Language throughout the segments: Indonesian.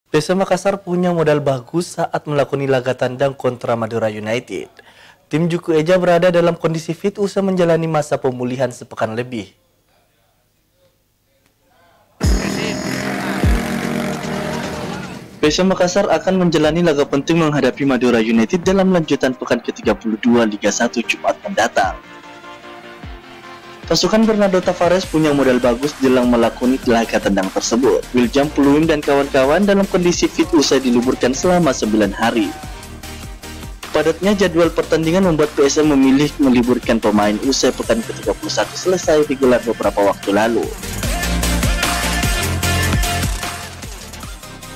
PSM Makassar punya modal bagus saat melakoni laga tandang kontra Madura United. Tim Juku Eja berada dalam kondisi fit usai menjalani masa pemulihan sepekan lebih. PSM Makassar akan menjalani laga penting menghadapi Madura United dalam lanjutan pekan ke-32 Liga 1 Jumat mendatang. Pasukan Bernardo Tavares punya modal bagus jelang melakoni laga tandang tersebut. William Pluim dan kawan-kawan dalam kondisi fit usai diliburkan selama 9 hari. Padatnya jadwal pertandingan membuat PSM memilih meliburkan pemain usai pekan ke-31 selesai digelar beberapa waktu lalu.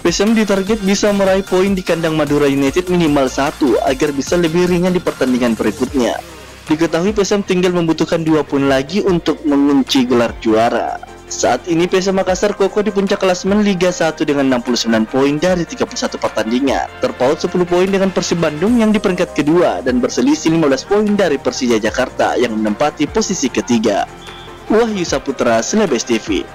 PSM ditarget bisa meraih poin di kandang Madura United minimal 1 agar bisa lebih ringan di pertandingan berikutnya. Diketahui PSM tinggal membutuhkan 2 poin lagi untuk mengunci gelar juara. Saat ini PSM Makassar kokoh di puncak klasemen Liga 1 dengan 69 poin dari 31 pertandingan. Terpaut 10 poin dengan Persib Bandung yang di peringkat kedua dan berselisih 15 poin dari Persija Jakarta yang menempati posisi ketiga. Wahyu Saputra, Selebes TV.